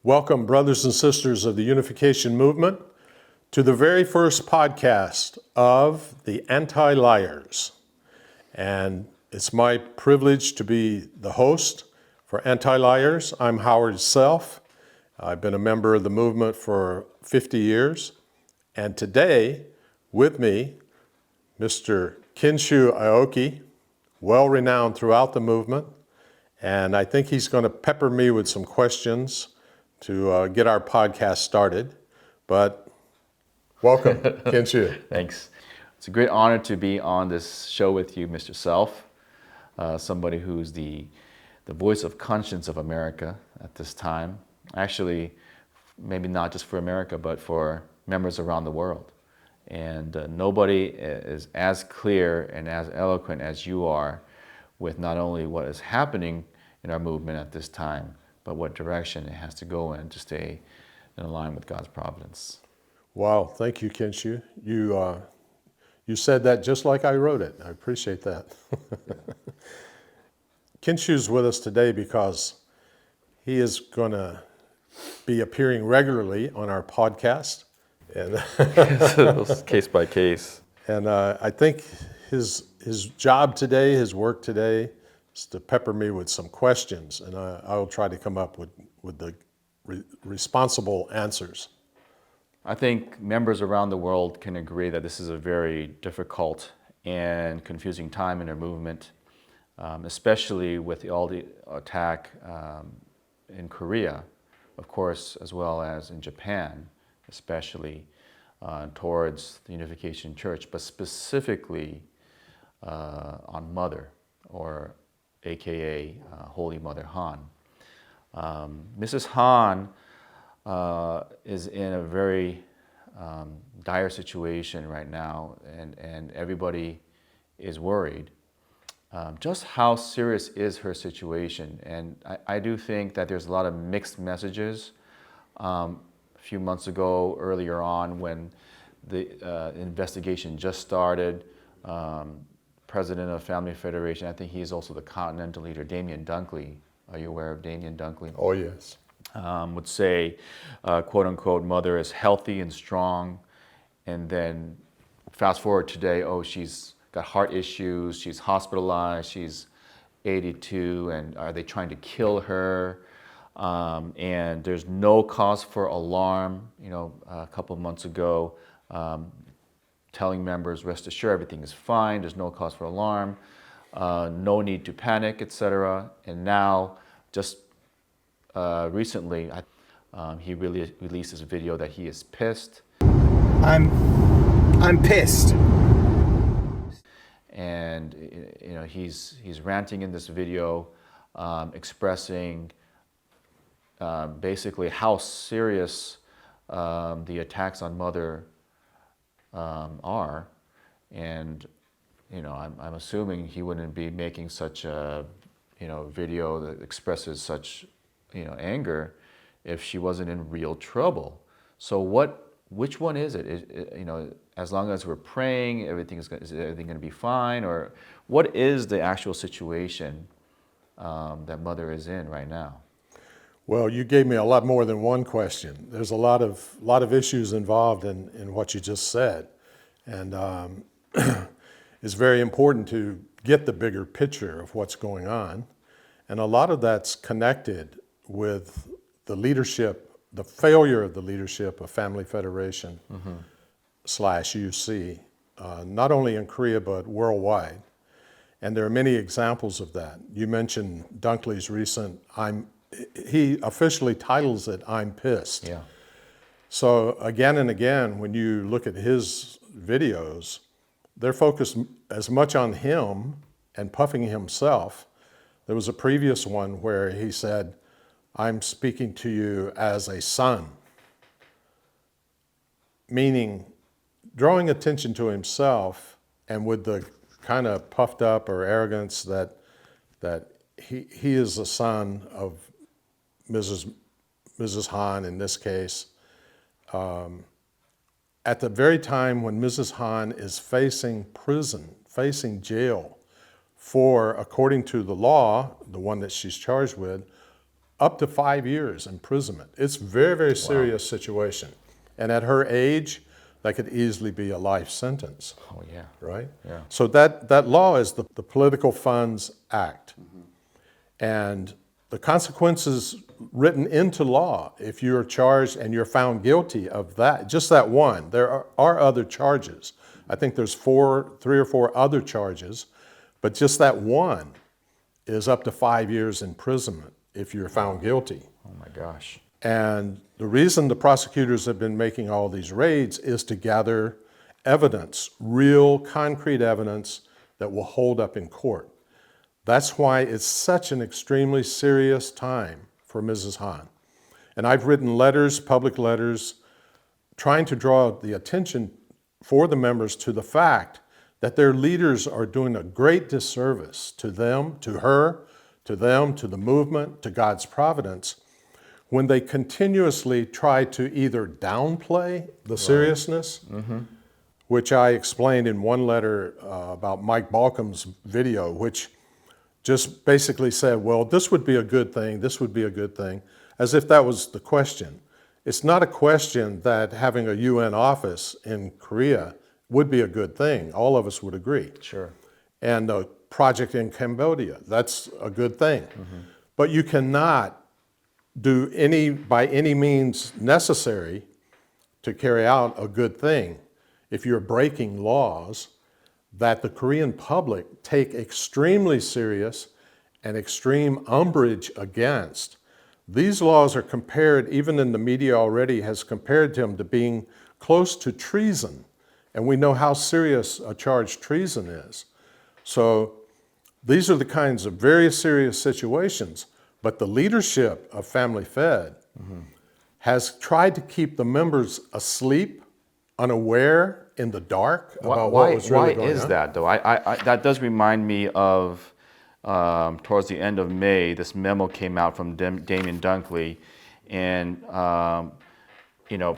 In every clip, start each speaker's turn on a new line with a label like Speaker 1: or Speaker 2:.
Speaker 1: Welcome, brothers and sisters of the Unification Movement, to the very first podcast of the Anti-Liars. And it's my privilege to be the host for Anti-Liars. I'm Howard Self. I've been a member of the movement for 50 years. And today, with me, Mr. Kinshu Aoki, well-renowned throughout the movement. And I think he's going to pepper me with some questions to get our podcast started. But welcome, Kinshu.
Speaker 2: Thanks. It's a great honor to be on this show with you, Mr. Self, somebody who's the voice of conscience of America at this time. Actually, maybe not just for America, but for members around the world. And nobody is as clear and as eloquent as you are with not only what is happening in our movement at this time, but what direction it has to go in to stay in line with God's providence.
Speaker 1: Wow, thank you, Kinshu. You said that just like I wrote it. I appreciate that. Kinshu's with us today because he is going to be appearing regularly on our podcast. And
Speaker 2: Case by case.
Speaker 1: And I think his job today, his work today, is to pepper me with some questions, and I will try to come up with the responsible answers.
Speaker 2: I think members around the world can agree that this is a very difficult and confusing time in our movement, especially with all the attack in Korea, of course, as well as in Japan, especially towards the Unification Church, but specifically on Mother, or AKA Holy Mother Han. Mrs. Han is in a very dire situation right now, and everybody is worried. Just how serious is her situation? And I do think that there's a lot of mixed messages. A few months ago, earlier on, when the investigation just started, president of Family Federation, I think he's also the continental leader, Damien Dunkley. Are you aware of Damien Dunkley?
Speaker 1: Oh, yes.
Speaker 2: Would say, quote unquote, Mother is healthy and strong. And then fast forward today, oh, she's got heart issues, she's hospitalized, she's 82, and are they trying to kill her? And there's no cause for alarm. You know, a couple of months ago, telling members, rest assured, everything is fine, there's no cause for alarm, no need to panic, etc. And now, just recently, he really released this video that he is pissed.
Speaker 3: I'm pissed.
Speaker 2: And you know, he's ranting in this video, expressing basically how serious the attacks on Mother are, and you know, I'm assuming he wouldn't be making such a video that expresses such anger if she wasn't in real trouble. So which one is it? As long as we're praying, is everything going to be fine, or what is the actual situation that Mother is in right now?
Speaker 1: Well, you gave me a lot more than one question. There's a lot of issues involved in what you just said, and it's very important to get the bigger picture of what's going on, and a lot of that's connected with the leadership, the failure of the leadership of Family Federation /UC, not only in Korea but worldwide, and there are many examples of that. You mentioned Dunkley's recent he officially titles it, I'm pissed.
Speaker 2: Yeah.
Speaker 1: So again and again, when you look at his videos, they're focused as much on him and puffing himself. There was a previous one where he said, I'm speaking to you as a son, meaning drawing attention to himself, and with the kind of puffed up or arrogance that he is the son of Mrs. Han in this case, at the very time when Mrs. Han is facing prison, facing jail for, according to the law, the one that she's charged with, up to 5 years imprisonment. It's very, very serious situation. And at her age, that could easily be a life sentence,
Speaker 2: Oh, yeah.
Speaker 1: right?
Speaker 2: Yeah.
Speaker 1: So that law is the Political Funds Act. And the consequences written into law, if you're charged and you're found guilty of that, just that one, there are other charges. I think there's 3 or 4 other charges, but just that one is up to 5 years imprisonment if you're found guilty.
Speaker 2: Oh, my gosh.
Speaker 1: And the reason the prosecutors have been making all these raids is to gather evidence, real concrete evidence that will hold up in court. That's why it's such an extremely serious time for Mrs. Hahn. And I've written letters, public letters, trying to draw the attention for the members to the fact that their leaders are doing a great disservice to them, to her, to them, to the movement, to God's providence, when they continuously try to either downplay the seriousness, which I explained in one letter about Mike Balcom's video, which just basically said, well, this would be a good thing, this would be a good thing, as if that was the question. It's not a question that having a UN office in Korea would be a good thing. All of us would agree.
Speaker 2: Sure.
Speaker 1: And a project in Cambodia, that's a good thing. But you cannot do by any means necessary to carry out a good thing if you're breaking laws that the Korean public take extremely serious and extreme umbrage against. These laws are compared, even in the media already has compared them to being close to treason. And we know how serious a charge treason is. So these are the kinds of very serious situations. But the leadership of Family Fed has tried to keep the members asleep, unaware, in the dark about what was really going on.
Speaker 2: Why is that, though? That does remind me of towards the end of May, this memo came out from Damien Dunkley, and you know,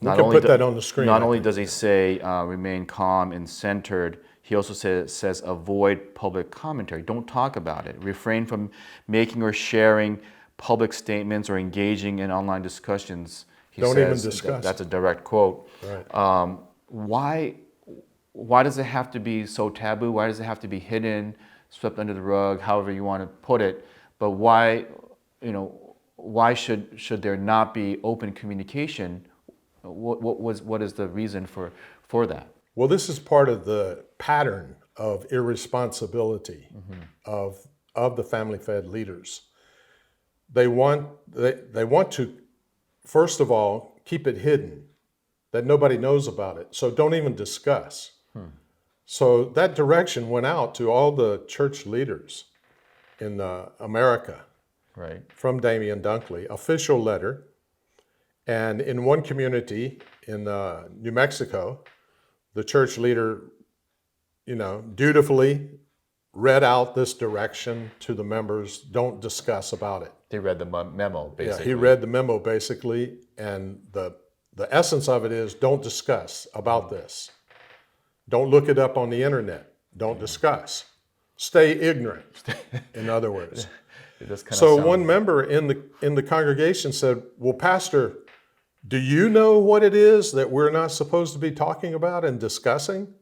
Speaker 1: We can put that on the screen.
Speaker 2: Not only does he say remain calm and centered, he also says avoid public commentary. Don't talk about it. Refrain from making or sharing public statements or engaging in online discussions.
Speaker 1: Don't even discuss.
Speaker 2: That's a direct quote.
Speaker 1: Right.
Speaker 2: Why does it have to be so taboo? Why does it have to be hidden, swept under the rug, however you want to put it? But why should there not be open communication? What is the reason for that?
Speaker 1: Well, this is part of the pattern of irresponsibility of the Family Fed leaders. They want to, first of all, keep it hidden, that nobody knows about it. So don't even discuss. So that direction went out to all the church leaders in America,
Speaker 2: Right.
Speaker 1: from Damien Dunkley, official letter. And in one community in New Mexico, the church leader, dutifully read out this direction to the members, don't discuss about it.
Speaker 2: They read the memo, basically.
Speaker 1: Yeah, he read the memo basically, and the essence of it is don't discuss about this. Don't look it up on the internet. Don't discuss. Stay ignorant, in other words. So one member in the congregation said, well, Pastor, do you know what it is that we're not supposed to be talking about and discussing?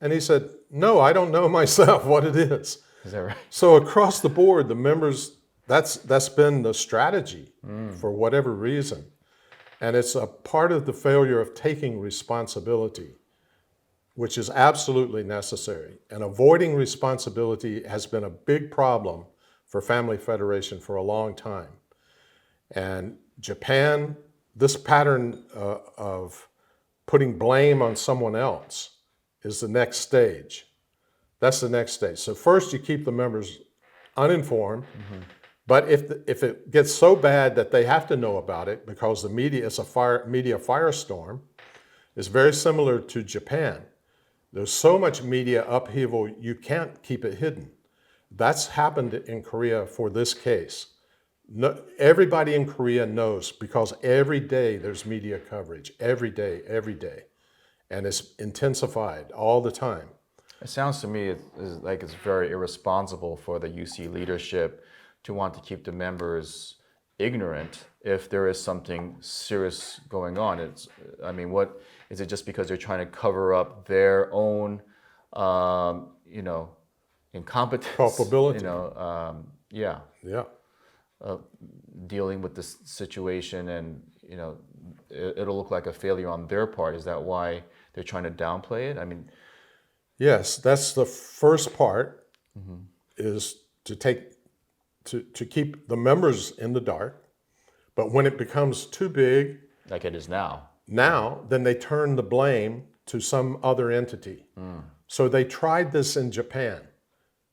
Speaker 1: And he said, no, I don't know myself what it is.
Speaker 2: Is that right?
Speaker 1: So across the board, the members, that's been the strategy for whatever reason. And it's a part of the failure of taking responsibility, which is absolutely necessary. And avoiding responsibility has been a big problem for Family Federation for a long time. And Japan, this pattern of putting blame on someone else is the next stage. That's the next stage. So first you keep the members uninformed, but if it gets so bad that they have to know about it because the media is a media firestorm, it's very similar to Japan. There's so much media upheaval, you can't keep it hidden. That's happened in Korea for this case. No, everybody in Korea knows because every day there's media coverage, every day, and it's intensified all the time.
Speaker 2: It sounds to me like it's very irresponsible for the UC leadership to want to keep the members ignorant if there is something serious going on. I mean, what is it? Just because they're trying to cover up their own, you know, incompetence,
Speaker 1: Culpability.
Speaker 2: you know, yeah,
Speaker 1: Yeah.
Speaker 2: dealing with this situation, and you know, it'll look like a failure on their part. Is that why they're trying to downplay it? I mean,
Speaker 1: Yes, that's the first part, is to keep the members in the dark. But when it becomes too big,
Speaker 2: like it is now.
Speaker 1: then they turn the blame to some other entity. So they tried this in Japan,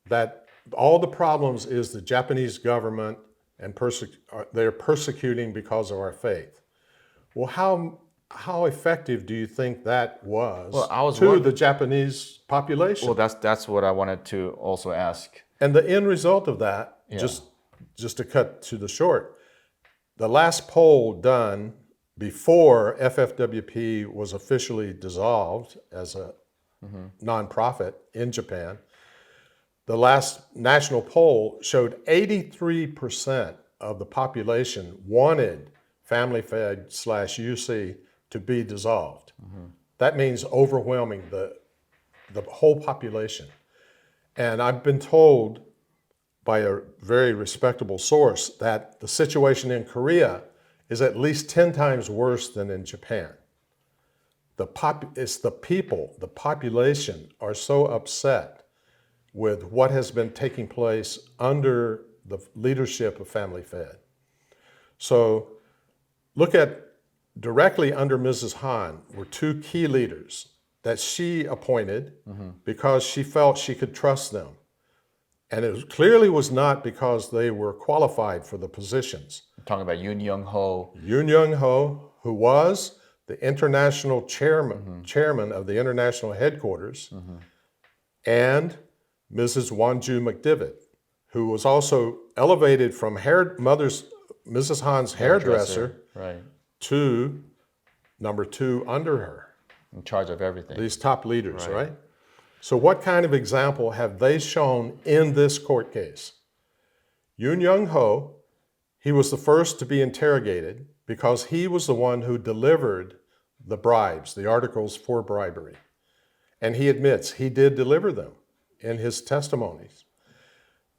Speaker 1: that all the problems is the Japanese government and they're persecuting because of our faith. Well, how effective do you think that was
Speaker 2: Well, I was
Speaker 1: to
Speaker 2: wondering-
Speaker 1: the Japanese population?
Speaker 2: Well, that's what I wanted to also ask.
Speaker 1: And the end result of that, just to cut to the short, the last poll done before FFWP was officially dissolved as a nonprofit in Japan, the last national poll showed 83% of the population wanted Family Fed / UC to be dissolved. That means overwhelming the whole population. And I've been told by a very respectable source that the situation in Korea is at least 10 times worse than in Japan. It's the people, the population are so upset with what has been taking place under the leadership of Family Fed. So look at directly under Mrs. Han were two key leaders that she appointed because she felt she could trust them. And it clearly was not because they were qualified for the positions.
Speaker 2: I'm talking about Yoon Young Ho.
Speaker 1: Yoon Young Ho, who was the international chairman of the international headquarters, and Mrs. Wonju McDivitt, who was also elevated from Mrs. Han's hairdresser
Speaker 2: Right.
Speaker 1: to number 2 under her.
Speaker 2: In charge of everything.
Speaker 1: These top leaders, right? So what kind of example have they shown in this court case? Yoon Young Ho, he was the first to be interrogated because he was the one who delivered the bribes, the articles for bribery. And he admits he did deliver them in his testimonies.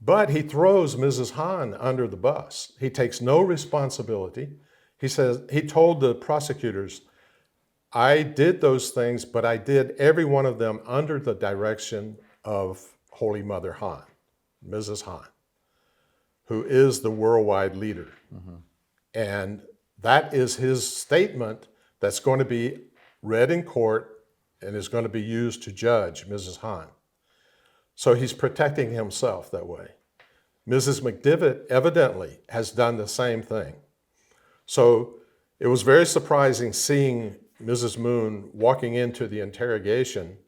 Speaker 1: But he throws Mrs. Han under the bus. He takes no responsibility. He told the prosecutors, I did those things, but I did every one of them under the direction of Holy Mother Han, Mrs. Han, who is the worldwide leader. And that is his statement that's going to be read in court and is going to be used to judge Mrs. Han. So he's protecting himself that way. Mrs. McDivitt evidently has done the same thing. So it was very surprising seeing Mrs. Moon walking into the interrogation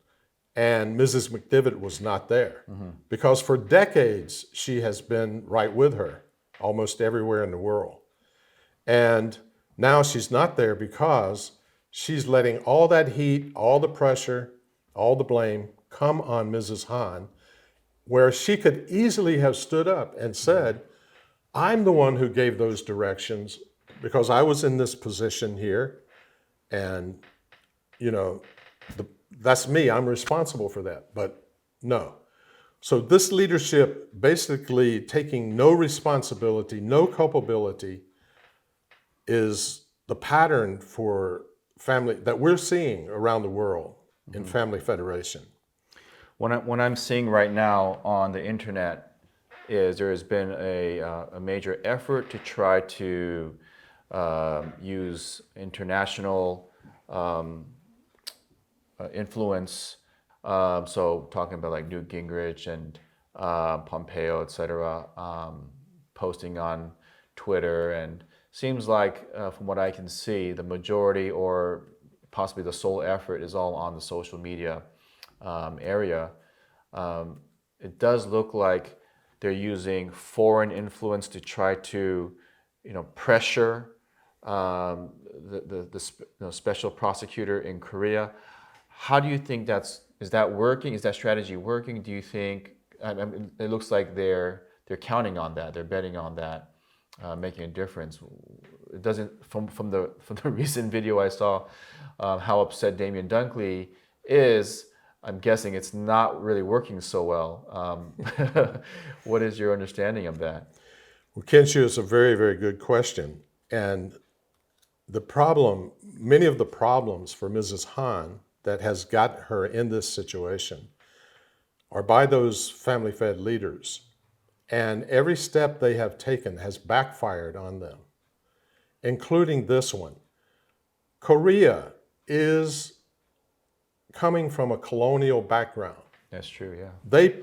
Speaker 1: and Mrs. McDivitt was not there. Because for decades, she has been right with her, almost everywhere in the world. And now she's not there because she's letting all that heat, all the pressure, all the blame come on Mrs. Han, where she could easily have stood up and said, I'm the one who gave those directions because I was in this position here. And, you know, that's me, I'm responsible for that, but no. So this leadership basically taking no responsibility, no culpability is the pattern for family that we're seeing around the world in Family Federation.
Speaker 2: What I'm seeing right now on the internet is there has been a major effort to try to use international influence. So talking about like Newt Gingrich and Pompeo, et cetera, posting on Twitter. And seems like, from what I can see, the majority or possibly the sole effort is all on the social media area. It does look like they're using foreign influence to try to, pressure the special prosecutor in Korea. How do you think is that working? Is that strategy working? Do you think, it looks like they're counting on that, they're betting on that. making a difference. It doesn't, from the recent video I saw, how upset Damian Dunkley is. I'm guessing it's not really working so well. What is your understanding of that?
Speaker 1: Well, Kenshu, is a very, very good question. And the problem, many of the problems for Mrs. Han that has got her in this situation are by those family-fed leaders. And every step they have taken has backfired on them, including this one. Korea is coming from a colonial background.
Speaker 2: That's true, yeah.
Speaker 1: They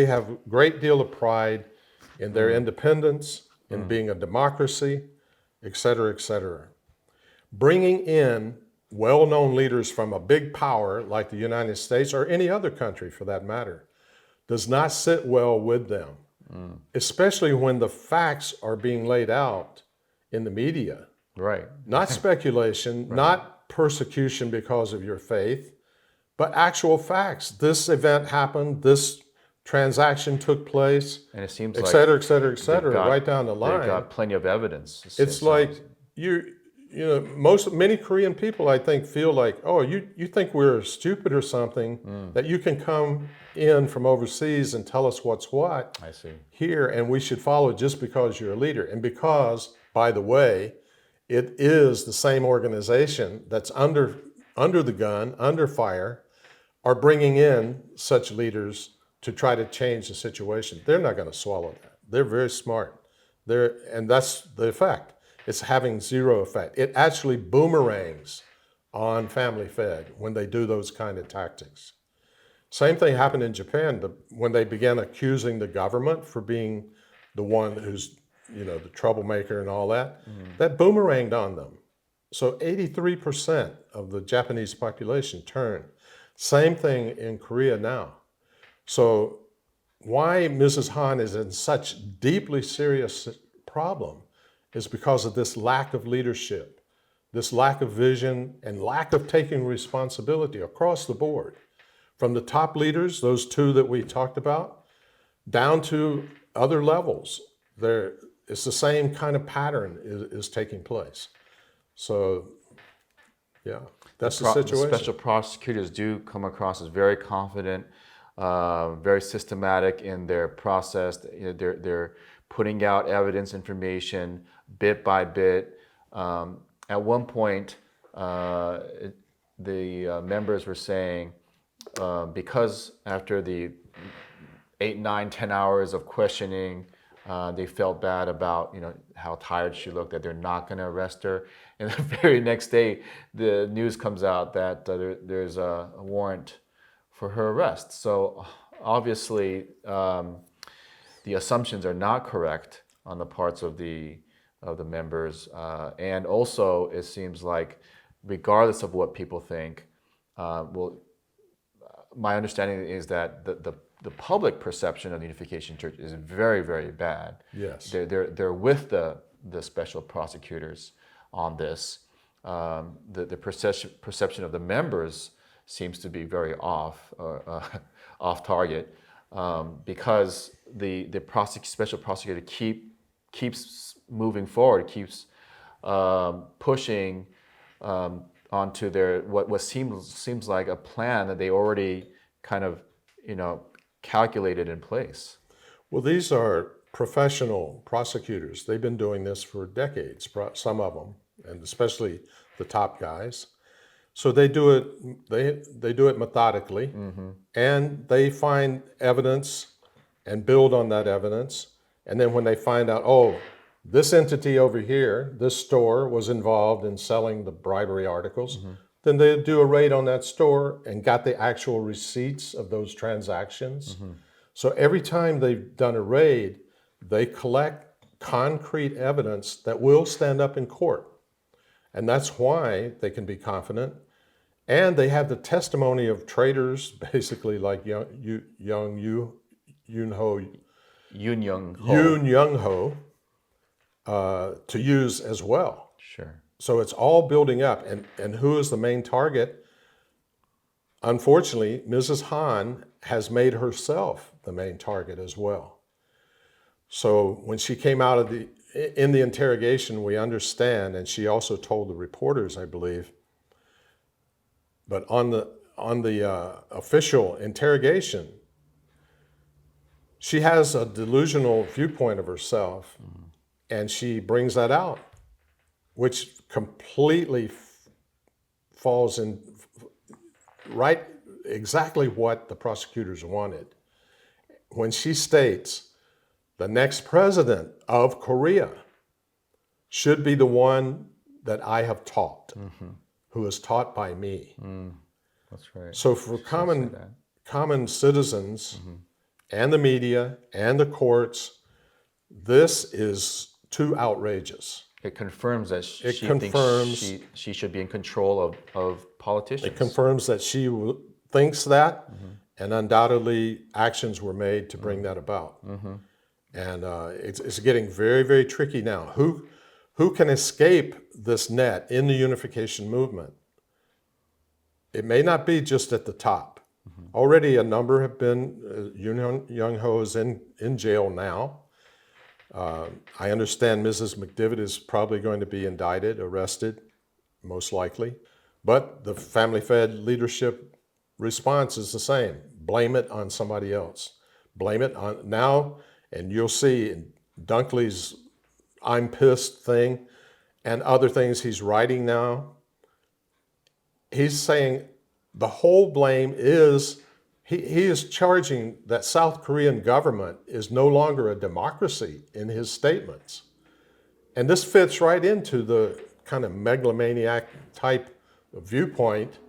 Speaker 1: have a great deal of pride in their independence, in being a democracy, et cetera, et cetera. Bringing in well-known leaders from a big power like the United States or any other country for that matter does not sit well with them, especially when the facts are being laid out in the media.
Speaker 2: Right.
Speaker 1: Not speculation, not persecution because of your faith, but actual facts. This event happened, this transaction took place,
Speaker 2: And it seems
Speaker 1: et
Speaker 2: like
Speaker 1: cetera, et cetera, et
Speaker 2: they've
Speaker 1: cetera,
Speaker 2: got-
Speaker 1: right down the line.
Speaker 2: They've got plenty of evidence.
Speaker 1: It's like many Korean people, I think, feel like, oh, you think we're stupid or something, that you can come in from overseas and tell us what's what
Speaker 2: I see.
Speaker 1: here, and we should follow just because you're a leader. And because, by the way, it is the same organization that's under the gun, under fire, are bringing in such leaders to try to change the situation. They're not going to swallow that. They're very smart. And that's the effect. It's having zero effect. It actually boomerangs on family fed when they do those kind of tactics. Same thing happened in Japan when they began accusing the government for being the one who's, the troublemaker and all that. That boomeranged on them. So 83% of the Japanese population turned. Same thing in Korea now. So why Mrs. Han is in such deeply serious problem is because of this lack of leadership, this lack of vision, and lack of taking responsibility across the board. From the top leaders, those two that we talked about, down to other levels. It's the same kind of pattern is taking place. So, yeah, that's the situation.
Speaker 2: The special prosecutors do come across as very confident, very systematic in their process. They're putting out evidence, information, bit by bit. At one point, the members were saying, because after the 8, 9, 10 hours of questioning, they felt bad about how tired she looked, that they're not going to arrest her. And the very next day, the news comes out that there's a warrant for her arrest. So obviously, the assumptions are not correct on the parts of the members, and also it seems like, regardless of what people think, my understanding is that the public perception of the Unification Church is very, very bad.
Speaker 1: Yes.
Speaker 2: They're with the special prosecutors on this. The perception of the members seems to be very off target, because the special prosecutor keeps moving forward, keeps pushing onto their what seems like a plan that they already kind of calculated in place.
Speaker 1: Well, these are professional prosecutors. They've been doing this for decades, some of them, and especially the top guys. So they do it. They do it methodically, and they find evidence and build on that evidence. And then when they find out, oh, this entity over here, this store was involved in selling the bribery articles, then they do a raid on that store and got the actual receipts of those transactions. So every time they've done a raid, they collect concrete evidence that will stand up in court. And that's why they can be confident. And they have the testimony of traitors, basically like Yoon Young Ho, to use as well.
Speaker 2: Sure.
Speaker 1: So it's all building up. And who is the main target? Unfortunately, Mrs. Han has made herself the main target as well. So when she came out of in the interrogation, we understand, and she also told the reporters, I believe, but on the official interrogation, she has a delusional viewpoint of herself, and she brings that out, which completely falls in right exactly what the prosecutors wanted. When she states the next president of Korea should be the one that I have taught, who is taught by me.
Speaker 2: That's right.
Speaker 1: So for common citizens and the media and the courts, this is too outrageous.
Speaker 2: It confirms that she
Speaker 1: confirms-
Speaker 2: thinks she should be in control of politicians.
Speaker 1: It confirms that she thinks that, and undoubtedly actions were made to bring that about. And it's getting very, very tricky now. Who can escape this net in the unification movement? It may not be just at the top. Already a number have been, Young Ho is in jail now. I understand Mrs. McDivitt is probably going to be indicted, arrested, most likely. But the Family Fed leadership response is the same. Blame it on somebody else. Blame it on now, and you'll see in Dunkley's I'm pissed thing and other things he's writing now, he's saying the whole blame is, he is charging that South Korean government is no longer a democracy in his statements. And this fits right into the kind of megalomaniac type of viewpoint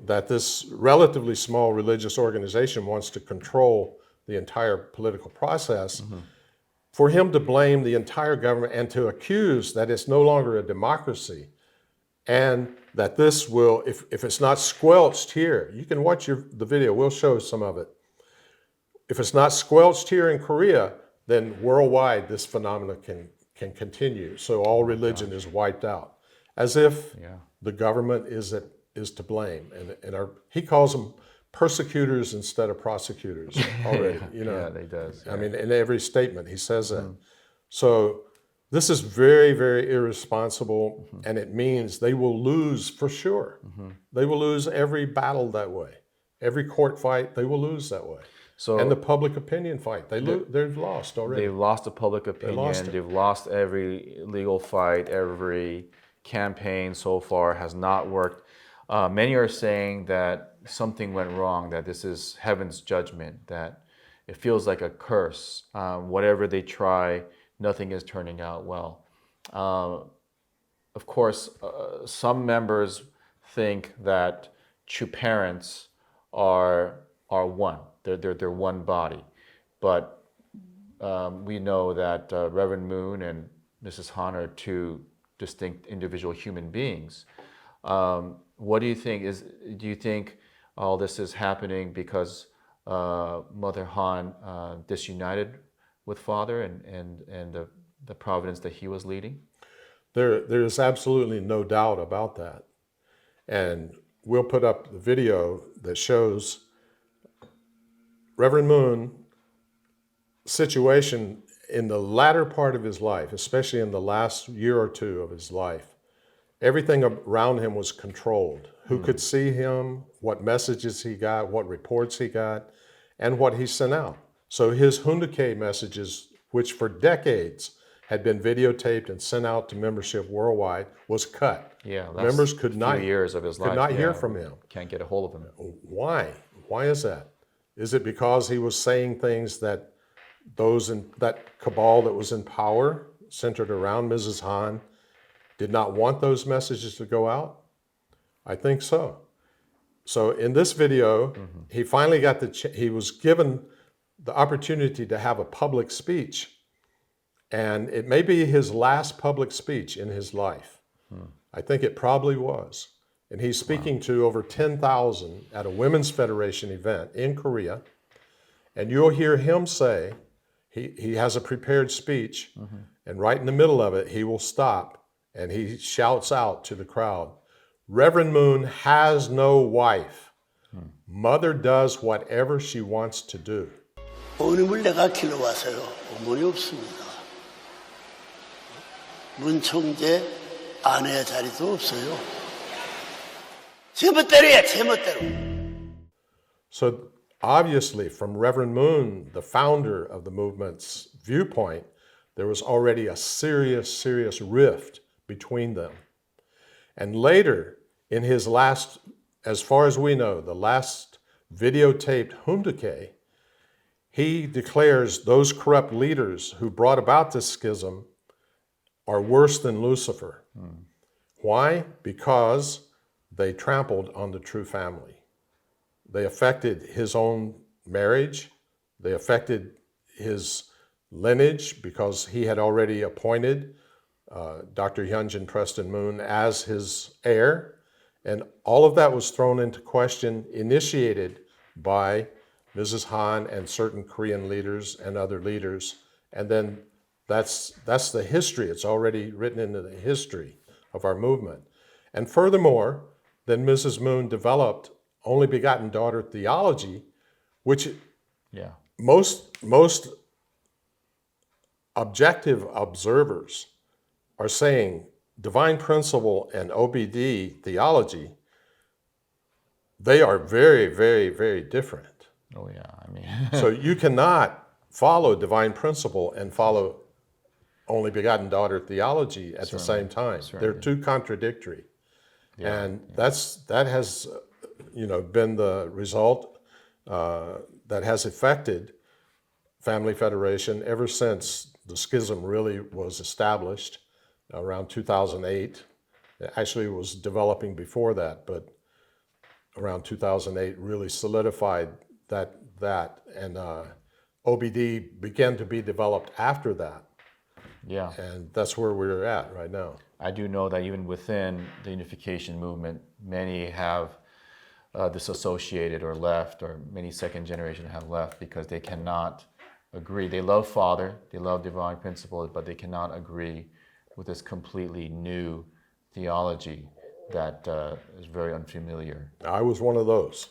Speaker 1: that this relatively small religious organization wants to control the entire political process. For him to blame the entire government and to accuse that it's no longer a democracy, and that this will, if it's not squelched here, you can watch the video, we'll show some of it. If it's not squelched here in Korea, then worldwide this phenomenon can continue. So all religion is wiped out, as if the government is to blame. And he calls them persecutors instead of prosecutors already.
Speaker 2: Yeah, he does.
Speaker 1: I mean, in every statement he says that. So this is very, very irresponsible, and it means they will lose for sure. They will lose every battle that way. Every court fight, they will lose that way.
Speaker 2: So,
Speaker 1: and the public opinion fight, they've lost already.
Speaker 2: They've lost the public opinion. They've lost every legal fight. Every campaign so far has not worked. Many are saying that something went wrong, that this is heaven's judgment, that it feels like a curse. Whatever they try, nothing is turning out well. Of course, some members think that two parents are one. They're one body. But we know that Reverend Moon and Mrs. Han are two distinct individual human beings. What do you think? Do you think all this is happening because Mother Han disunited with Father and the providence that he was leading?
Speaker 1: There is absolutely no doubt about that. And we'll put up the video that shows Reverend Moon's situation in the latter part of his life, especially in the last year or two of his life. Everything around him was controlled. Who could see him, what messages he got, what reports he got, and what he sent out. So his Hoondake messages, which for decades had been videotaped and sent out to membership worldwide, was cut.
Speaker 2: Yeah, that's
Speaker 1: members could not
Speaker 2: years of his life.
Speaker 1: Could not hear from him.
Speaker 2: Can't get a hold of him.
Speaker 1: Why? Why is that? Is it because he was saying things that those in that cabal that was in power, centered around Mrs. Han, did not want those messages to go out? I think so. So in this video, he finally got he was given the opportunity to have a public speech. And it may be his last public speech in his life. I think it probably was. And he's speaking to over 10,000 at a Women's Federation event in Korea. And you'll hear him say, he has a prepared speech, and right in the middle of it, he will stop and he shouts out to the crowd, Reverend Moon has no wife. Mother does whatever she wants to do.
Speaker 3: 어머님을 내가 길러와서요. 어머니 없습니다. 문총재 아내 자리도 없어요. 제멋대로야, 제멋대로.
Speaker 1: So obviously, from Reverend Moon, the founder of the movement's viewpoint, there was already a serious rift between them. And later, in his last, as far as we know, the last videotaped Humdake, he declares those corrupt leaders who brought about this schism are worse than Lucifer. Why? Because they trampled on the true family. They affected his own marriage. They affected his lineage because he had already appointed Dr. Hyunjin Preston Moon as his heir. And all of that was thrown into question, initiated by Mrs. Han and certain Korean leaders and other leaders. And then that's the history. It's already written into the history of our movement. And furthermore, then Mrs. Moon developed only begotten daughter theology, which most objective observers are saying divine principle and OBD theology, they are very different.
Speaker 2: Oh yeah, I mean.
Speaker 1: So you cannot follow divine principle and follow only begotten daughter theology at the same time. They're too contradictory. And that has been the result that has affected Family Federation ever since the schism really was established around 2008. Actually, it was developing before that, but around 2008 really solidified that and OBD began to be developed after that.
Speaker 2: Yeah.
Speaker 1: And that's where we're at right now.
Speaker 2: I do know that even within the unification movement, many have disassociated or left, or many second generation have left because they cannot agree. They love Father, they love divine principles, but they cannot agree with this completely new theology that is very unfamiliar.
Speaker 1: I was one of those.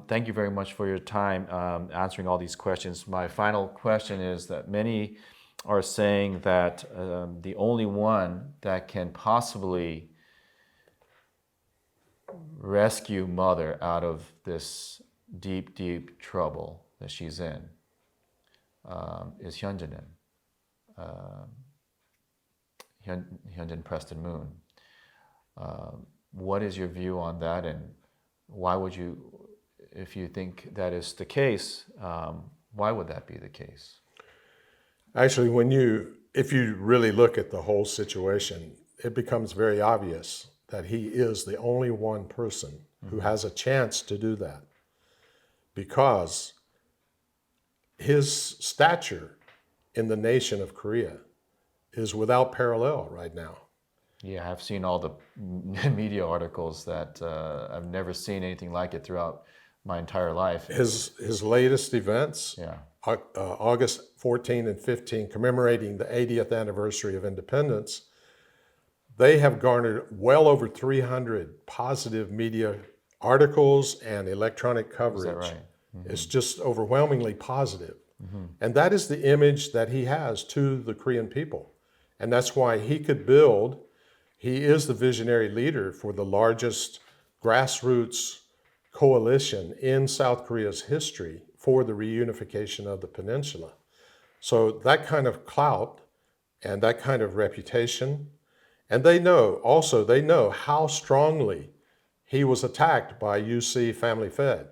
Speaker 2: Thank you very much for your time answering all these questions. My final question is that many are saying that the only one that can possibly rescue Mother out of this deep trouble that she's in is Hyunjin Preston Moon. What is your view on that, and why would you, if you think that is the case, why would that be the case?
Speaker 1: Actually, if you really look at the whole situation, it becomes very obvious that he is the only one person who has a chance to do that, because his stature in the nation of Korea is without parallel right now.
Speaker 2: Yeah, I've seen all the media articles that I've never seen anything like it throughout my entire life.
Speaker 1: His latest events, August 14 and 15, commemorating the 80th anniversary of independence, they have garnered well over 300 positive media articles and electronic coverage.
Speaker 2: Is that right? Mm-hmm.
Speaker 1: It's just overwhelmingly positive. Mm-hmm. And that is the image that he has to the Korean people. And that's why he is the visionary leader for the largest grassroots coalition in South Korea's history for the reunification of the peninsula. So that kind of clout and that kind of reputation, and they know how strongly he was attacked by UC Family Fed.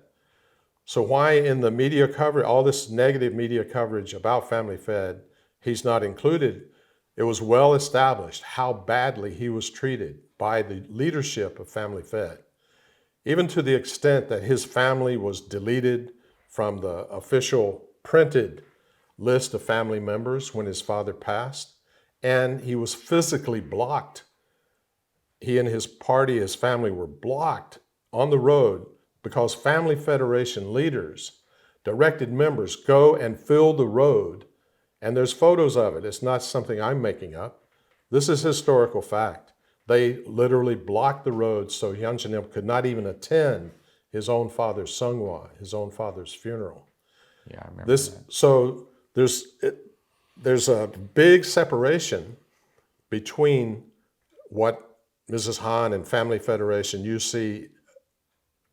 Speaker 1: So why in the media coverage, all this negative media coverage about Family Fed, he's not included? It was well established how badly he was treated by the leadership of Family Fed, even to the extent that his family was deleted from the official printed list of family members when his father passed, and he was physically blocked. He and his party, his family, were blocked on the road because Family Federation leaders directed members go and fill the road. And there's photos of it. It's not something I'm making up. This is historical fact. They literally blocked the road so Hyunjin could not even attend his own father's seonghwa, his own father's funeral.
Speaker 2: Yeah, I remember
Speaker 1: This
Speaker 2: that.
Speaker 1: so there's a big separation between what Mrs. Han and Family Federation UC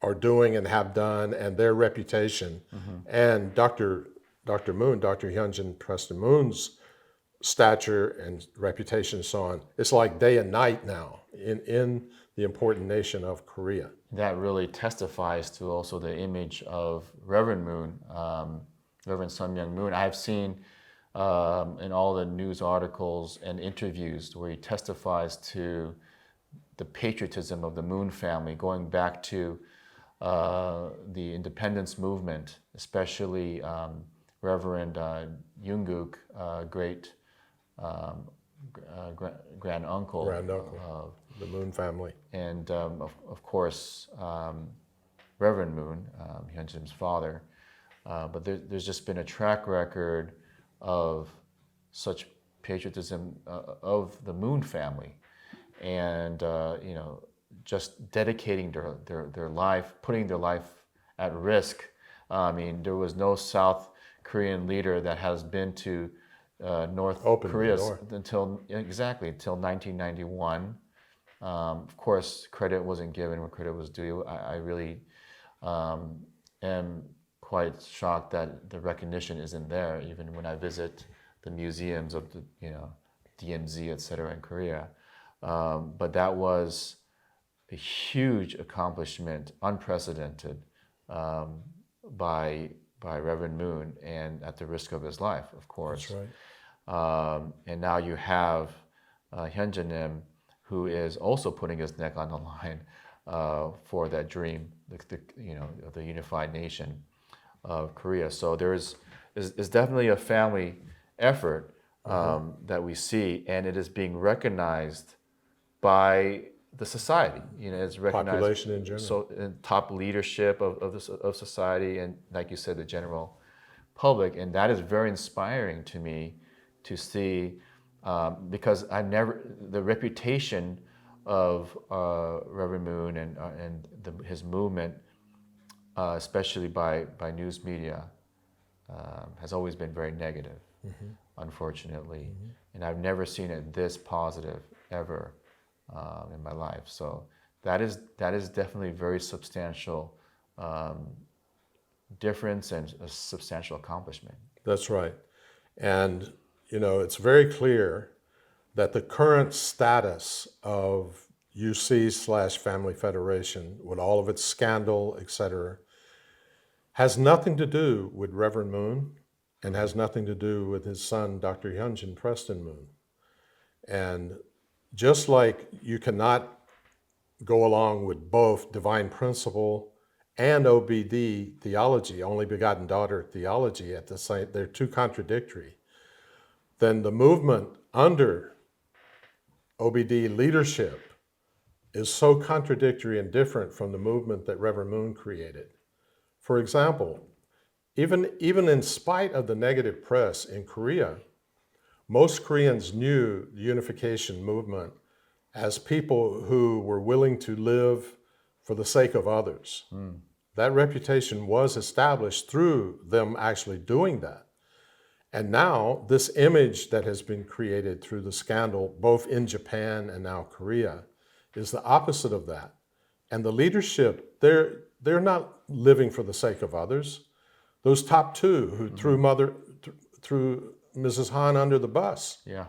Speaker 1: are doing and have done and their reputation, and Dr. Moon, Dr. Hyunjin Preston Moon's stature and reputation and so on. It's like day and night now in the important nation of Korea.
Speaker 2: That really testifies to also the image of Reverend Moon, Reverend Sun Myung Moon. I've seen in all the news articles and interviews where he testifies to the patriotism of the Moon family, going back to the independence movement, especially Reverend Jungkook, great grand uncle,
Speaker 1: Grand uncle, the Moon family.
Speaker 2: and of course Reverend Moon, Hyunjin's father. But there's just been a track record of such patriotism of the Moon family, and just dedicating their life, putting their life at risk. I mean, there was no South Korean leader that has been to North
Speaker 1: Opened the
Speaker 2: Korea
Speaker 1: door.
Speaker 2: until 1991. Of course, credit wasn't given where credit was due. I really am quite shocked that the recognition isn't there, even when I visit the museums of the DMZ, et cetera, in Korea. But that was a huge accomplishment, unprecedented, by Reverend Moon, and at the risk of his life, of course.
Speaker 1: That's right.
Speaker 2: And now you have Hyunjin, who is also putting his neck on the line for that dream, of the unified nation of Korea. So there's definitely a family effort that we see, and it is being recognized by the society. It's recognized
Speaker 1: Population in general.
Speaker 2: So in top leadership of society, and like you said, the general public, and that is very inspiring to me to see, because the reputation of Reverend Moon and his movement, especially by news media, has always been very negative, unfortunately, and I've never seen it this positive ever in my life. So that is definitely a very substantial difference and a substantial accomplishment.
Speaker 1: That's right. And, it's very clear that the current status of UC/Family Federation, with all of its scandal, et cetera, has nothing to do with Reverend Moon and has nothing to do with his son, Dr. Hyunjin Preston Moon. And just like you cannot go along with both divine principle and OBD theology, only begotten daughter theology, at the same, they're too contradictory, then the movement under OBD leadership is so contradictory and different from the movement that Reverend Moon created. For example, even in spite of the negative press in Korea, most Koreans knew the unification movement as people who were willing to live for the sake of others. That reputation was established through them actually doing that. And now this image that has been created through the scandal, both in Japan and now Korea, is the opposite of that. And the leadership, they're not living for the sake of others. Those top two who threw Mrs. Han under the bus,
Speaker 2: Yeah.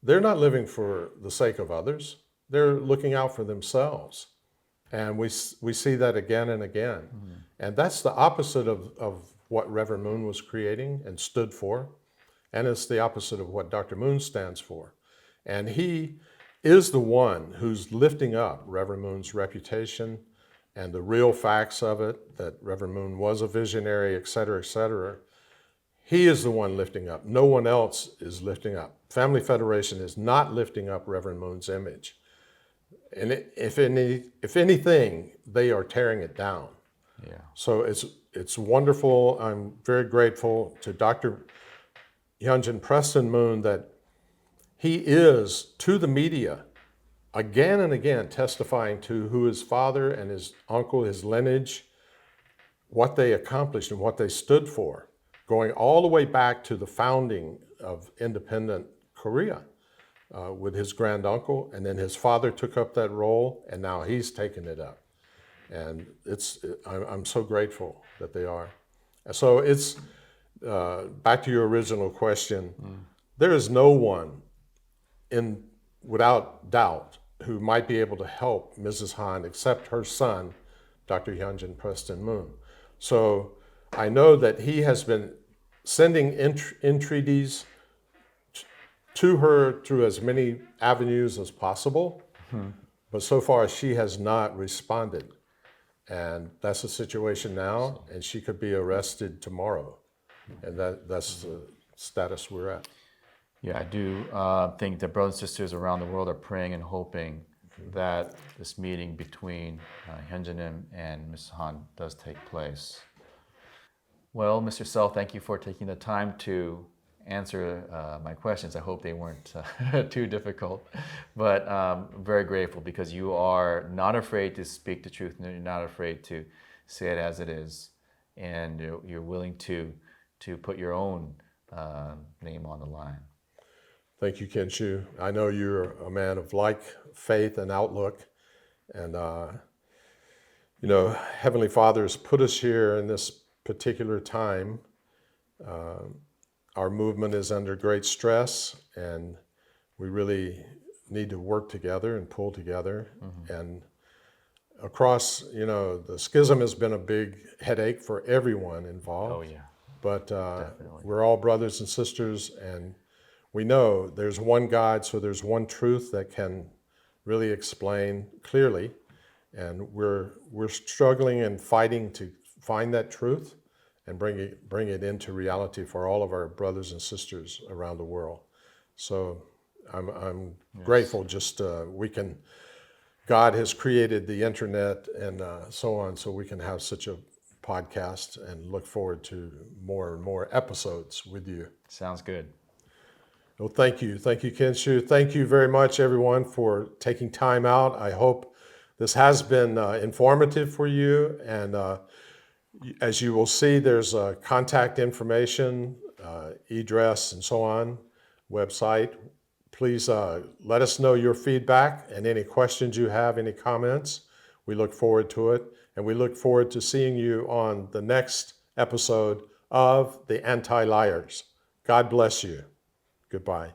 Speaker 1: they're not living for the sake of others. They're looking out for themselves. And we see that again and again. And that's the opposite of what Reverend Moon was creating and stood for. And it's the opposite of what Dr. Moon stands for. And he is the one who's lifting up Reverend Moon's reputation and the real facts of it, that Reverend Moon was a visionary, et cetera, et cetera. He is the one lifting up. No one else is lifting up. Family Federation is not lifting up Reverend Moon's image. And if anything, they are tearing it down.
Speaker 2: Yeah.
Speaker 1: So it's wonderful. I'm very grateful to Dr. Hyunjin Preston Moon that he is, to the media, again and again testifying to who his father and his uncle, his lineage, what they accomplished and what they stood for. going all the way back to the founding of independent Korea with his granduncle, and then his father took up that role, and now he's taken it up. And I'm so grateful that they are. So it's back to your original question. There is no one without doubt who might be able to help Mrs. Han except her son, Dr. Hyunjin Preston Moon. So I know that he has been sending entreaties to her through as many avenues as possible, but so far she has not responded. And that's the situation now, and she could be arrested tomorrow. And that's the status we're at.
Speaker 2: Yeah, I do think that brothers and sisters around the world are praying and hoping that this meeting between Hyunjin and Ms. Han does take place. Well, Mr. Sell, thank you for taking the time to answer my questions. I hope they weren't too difficult, but I'm very grateful because you are not afraid to speak the truth and you're not afraid to say it as it is, and you're willing to put your own name on the line.
Speaker 1: Thank you, Kenshu. I know you're a man of like faith and outlook, and Heavenly Father has put us here in this particular time. Our movement is under great stress, and we really need to work together and pull together. And across, the schism has been a big headache for everyone involved.
Speaker 2: Oh yeah.
Speaker 1: But we're all brothers and sisters, and we know there's one God, so there's one truth that can really explain clearly. And we're struggling and fighting to find that truth and bring it into reality for all of our brothers and sisters around the world. So I'm grateful God has created the internet and so on, so we can have such a podcast and look forward to more and more episodes with you.
Speaker 2: Sounds good.
Speaker 1: Well, thank you. Thank you, Kenshu. Thank you very much, everyone, for taking time out. I hope this has been informative for you. And as you will see, there's contact information, address, and so on, website. Please let us know your feedback and any questions you have, any comments. We look forward to it. And we look forward to seeing you on the next episode of The Anti-Liars. God bless you. Goodbye.